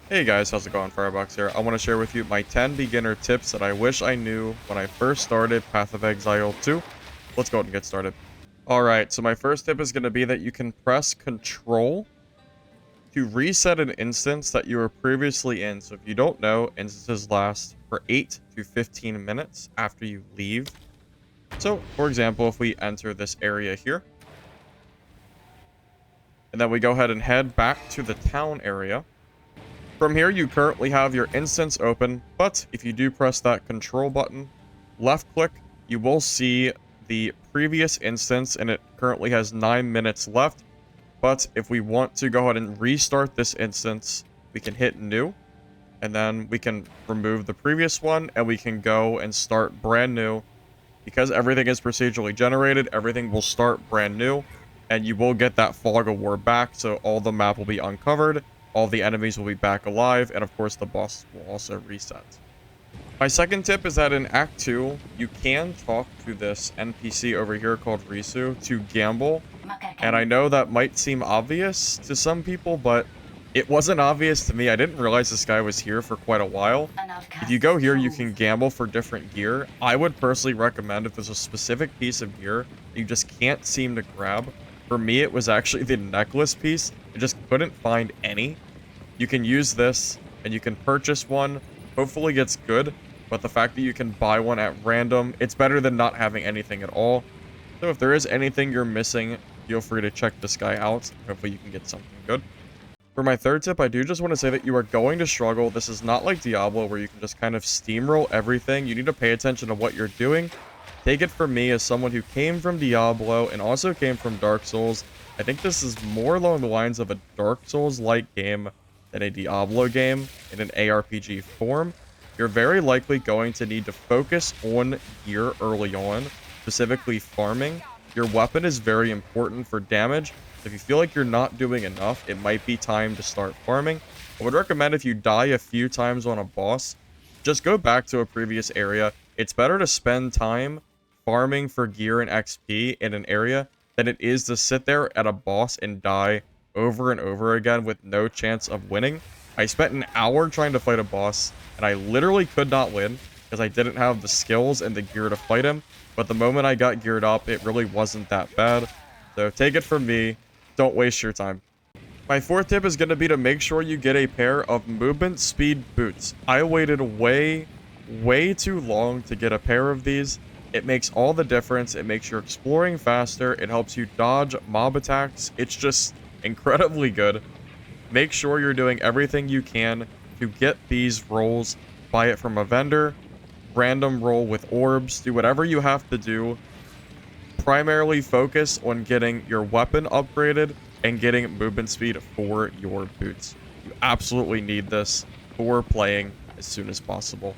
Hey guys, how's it going? Firebox here. I want to share with you my 10 beginner tips that I wish I knew when I first started Path of Exile 2. Let's go ahead and get started. Alright, so my first tip is going to be that you can press Control to reset an instance that you were previously in. So if you don't know, instances last for 8 to 15 minutes after you leave. So, for example, if we enter this area here, and then we go ahead and head back to the town area. From here, you currently have your instance open, but if you do press that control button, left click, you will see the previous instance, and it currently has 9 minutes left. But if we want to go ahead and restart this instance, we can hit new, and then we can remove the previous one, and we can go and start brand new. Because everything is procedurally generated, everything will start brand new, and you will get that fog of war back, so all the map will be uncovered, all the enemies will be back alive, and of course the boss will also reset. My second tip is that in Act 2, you can talk to this NPC over here called Risu to gamble, and I know that might seem obvious to some people, but it wasn't obvious to me. I didn't realize this guy was here for quite a while. If you go here, you can gamble for different gear. I would personally recommend if there's a specific piece of gear that you just can't seem to grab. For me, it was actually the necklace piece. I just couldn't find any. You can use this, and you can purchase one. Hopefully it's good, but the fact that you can buy one at random, it's better than not having anything at all. So if there is anything you're missing, feel free to check this guy out. Hopefully you can get something good. For my third tip, I do just want to say that you are going to struggle. This is not like Diablo where you can just kind of steamroll everything. You need to pay attention to what you're doing. Take it from me as someone who came from Diablo and also came from Dark Souls. I think this is more along the lines of a Dark Souls-like game than a Diablo game in an ARPG form. You're very likely going to need to focus on gear early on, specifically farming. Your weapon is very important for damage. If you feel like you're not doing enough, it might be time to start farming. I would recommend if you die a few times on a boss, just go back to a previous area. It's better to spend time farming for gear and XP in an area than it is to sit there at a boss and die over and over again with no chance of winning. I spent an hour trying to fight a boss, and I literally could not win because I didn't have the skills and the gear to fight him. But the moment I got geared up, it really wasn't that bad. So take it from me, don't waste your time. My fourth tip is going to be to make sure you get a pair of movement speed boots. I waited way too long to get a pair of these. It makes all the difference. It makes your exploring faster. It helps you dodge mob attacks. It's just incredibly good. Make sure you're doing everything you can to get these rolls. Buy it from a vendor, random roll with orbs, do whatever you have to do. Primarily focus on getting your weapon upgraded and getting movement speed for your boots. You absolutely need this for playing as soon as possible.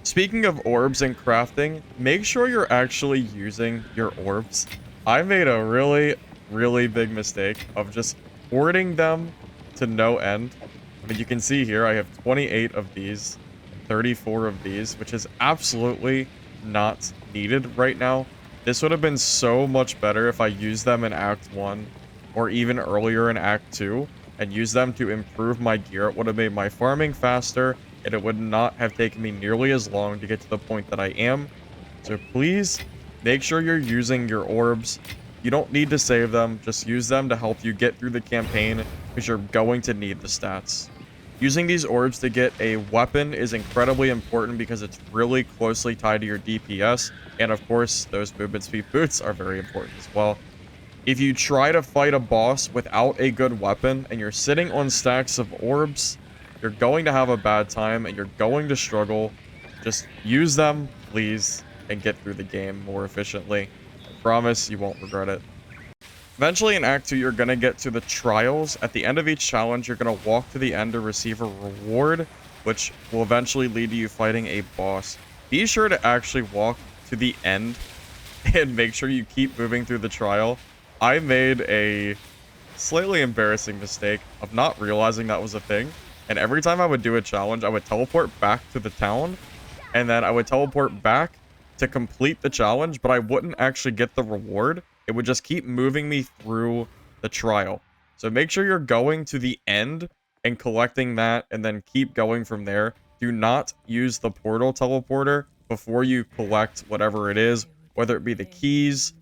Speaking of orbs and crafting, make sure you're actually using your orbs. I made a really big mistake of just hoarding them to no end. I mean, you can see here I have 28 of these, 34 of these, which is absolutely not needed right now. This would have been so much better if I used them in Act 1 or even earlier in Act 2 and used them to improve my gear. It would have made my farming faster, and it would not have taken me nearly as long to get to the point that I am. So please make sure you're using your orbs. You don't need to save them, just use them to help you get through the campaign because you're going to need the stats. Using these orbs to get a weapon is incredibly important because it's really closely tied to your DPS, and of course, those movement speed boots are very important as well. If you try to fight a boss without a good weapon and you're sitting on stacks of orbs, you're going to have a bad time and you're going to struggle. Just use them, please, and get through the game more efficiently. I promise you won't regret it. Eventually in Act 2, you're going to get to the trials. At the end of each challenge, you're going to walk to the end to receive a reward, which will eventually lead to you fighting a boss. Be sure to actually walk to the end and make sure you keep moving through the trial. I made a slightly embarrassing mistake of not realizing that was a thing. And every time I would do a challenge, I would teleport back to the town, and then I would teleport back to complete the challenge, but I wouldn't actually get the reward. It would just keep moving me through the trial. So make sure you're going to the end and collecting that and then keep going from there. Do not use the portal teleporter before you collect whatever it is, whether it be the keys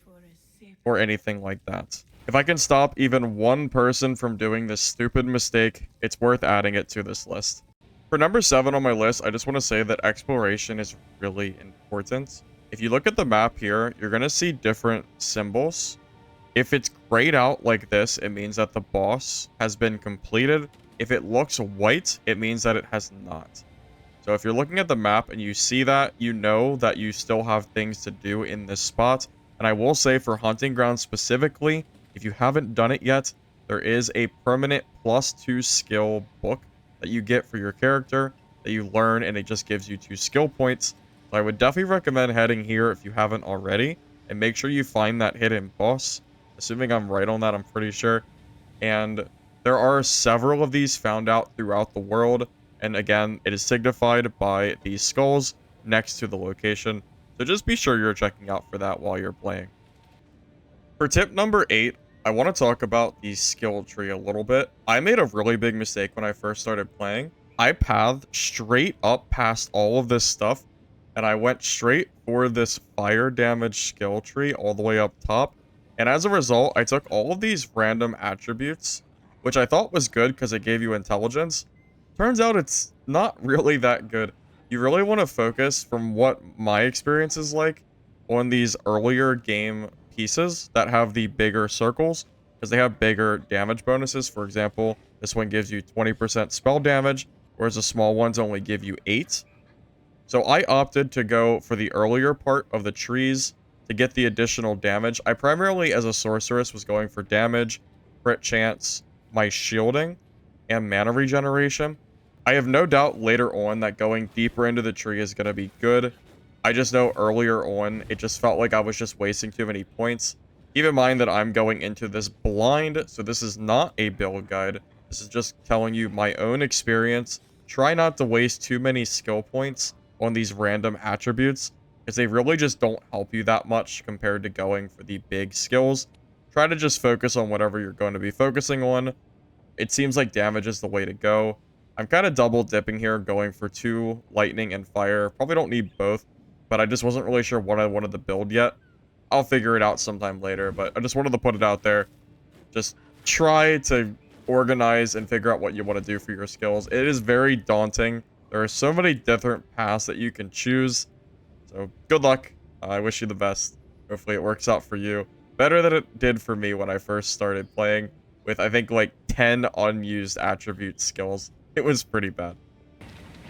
or anything like that. If I can stop even one person from doing this stupid mistake, it's worth adding it to this list. For number 7 on my list, I just want to say that exploration is really important. If you look at the map here, you're going to see different symbols. If it's grayed out like this, it means that the boss has been completed. If it looks white, it means that it has not. So if you're looking at the map and you see that, you know that you still have things to do in this spot. And I will say for Hunting Ground specifically, if you haven't done it yet, there is a permanent +2 skill book that you get for your character that you learn, and it just gives you 2 skill points. So I would definitely recommend heading here if you haven't already, and make sure you find that hidden boss. Assuming I'm right on that, I'm pretty sure. And there are several of these found out throughout the world. And again, it is signified by these skulls next to the location. So just be sure you're checking out for that while you're playing. For tip number 8, I want to talk about the skill tree a little bit. I made a really big mistake when I first started playing. I pathed straight up past all of this stuff, and I went straight for this fire damage skill tree all the way up top. And as a result, I took all of these random attributes, which I thought was good because it gave you intelligence. Turns out it's not really that good. You really want to focus, from what my experience is like, on these earlier game pieces that have the bigger circles, because they have bigger damage bonuses. For example, this one gives you 20% spell damage, whereas the small ones only give you 8. So I opted to go for the earlier part of the trees to get the additional damage. I primarily, as a sorceress, was going for damage, crit chance, my shielding, and mana regeneration. I have no doubt later on that going deeper into the tree is going to be good. I just know earlier on, it just felt like I was just wasting too many points. Keep in mind that I'm going into this blind, so this is not a build guide. This is just telling you my own experience. Try not to waste too many skill points on these random attributes, because they really just don't help you that much compared to going for the big skills. Try to just focus on whatever you're going to be focusing on. It seems like damage is the way to go. I'm kind of double dipping here, going for 2 lightning and fire. Probably don't need both, but I just wasn't really sure what I wanted to build yet. I'll figure it out sometime later, but I just wanted to put it out there. Just try to organize and figure out what you want to do for your skills. It is very daunting. There are so many different paths that you can choose. So good luck. I wish you the best. Hopefully it works out for you. Better than it did for me when I first started playing, with I think like 10 unused attribute skills. It was pretty bad.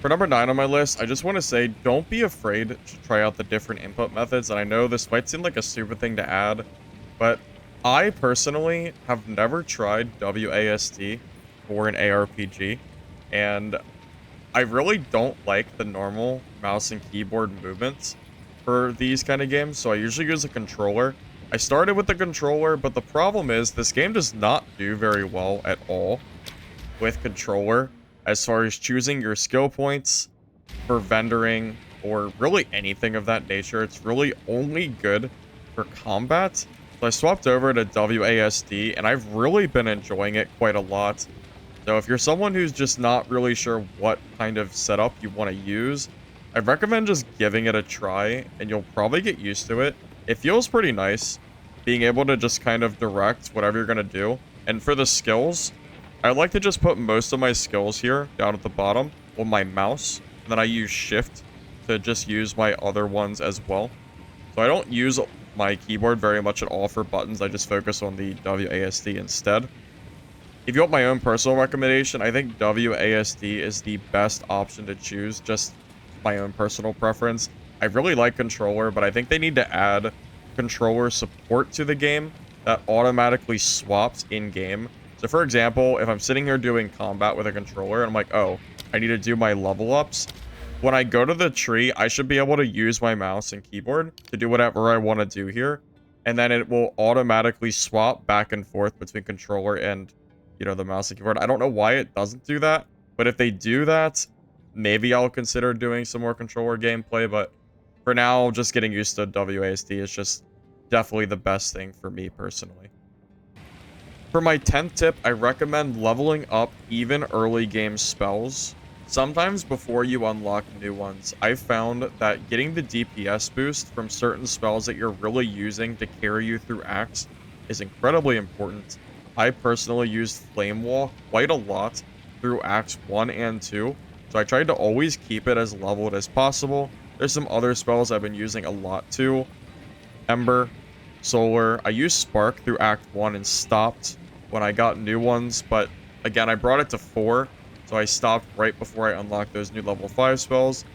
For number 9 on my list, I just want to say, don't be afraid to try out the different input methods. And I know this might seem like a stupid thing to add, but I personally have never tried WASD for an ARPG, and I really don't like the normal mouse and keyboard movements for these kind of games, so I usually use a controller. I started with the controller, but the problem is this game does not do very well at all with controller as far as choosing your skill points for vendoring or really anything of that nature. It's really only good for combat. So I swapped over to WASD, and I've really been enjoying it quite a lot. So if you're someone who's just not really sure what kind of setup you want to use, I recommend just giving it a try, and you'll probably get used to it. It feels pretty nice, being able to just kind of direct whatever you're going to do. And for the skills, I like to just put most of my skills here down at the bottom on my mouse, and then I use shift to just use my other ones as well. So I don't use my keyboard very much at all for buttons. I just focus on the WASD instead. If you want my own personal recommendation, I think WASD is the best option to choose, just my own personal preference. I really like controller, but I think they need to add controller support to the game that automatically swaps in-game. So for example, if I'm sitting here doing combat with a controller, and I'm like, oh, I need to do my level ups. When I go to the tree, I should be able to use my mouse and keyboard to do whatever I want to do here. And then it will automatically swap back and forth between controller and, you know, the mouse and keyboard. I don't know why it doesn't do that, but if they do that, maybe I'll consider doing some more controller gameplay. But for now, just getting used to WASD is just definitely the best thing for me personally. For my 10th tip, I recommend leveling up even early game spells. Sometimes before you unlock new ones, I've found that getting the DPS boost from certain spells that you're really using to carry you through acts is incredibly important. I personally used Flame Wall quite a lot through acts 1 and 2, so I tried to always keep it as leveled as possible. There's some other spells I've been using a lot too. Ember, Solar. I used Spark through Act 1 and stopped when I got new ones, but again, I brought it to 4, so I stopped right before I unlocked those new level 5 spells.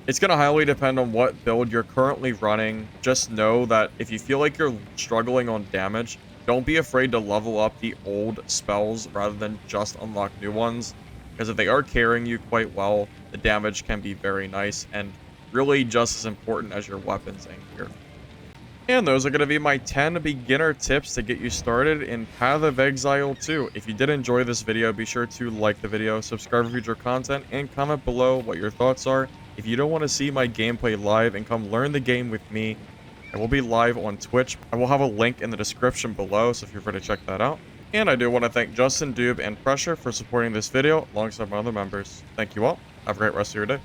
It's going to highly depend on what build you're currently running. Just know that if you feel like you're struggling on damage, don't be afraid to level up the old spells rather than just unlock new ones, because if they are carrying you quite well, the damage can be very nice and really just as important as your weapons and gear. And those are going to be my 10 beginner tips to get you started in Path of Exile 2. If you did enjoy this video, be sure to like the video, subscribe for future content, and comment below what your thoughts are. If you don't want to see my gameplay live and come learn the game with me, I will be live on Twitch. I will have a link in the description below, so feel free to check that out. And I do want to thank Justin, Doob, and Pressure for supporting this video alongside my other members. Thank you all. Have a great rest of your day.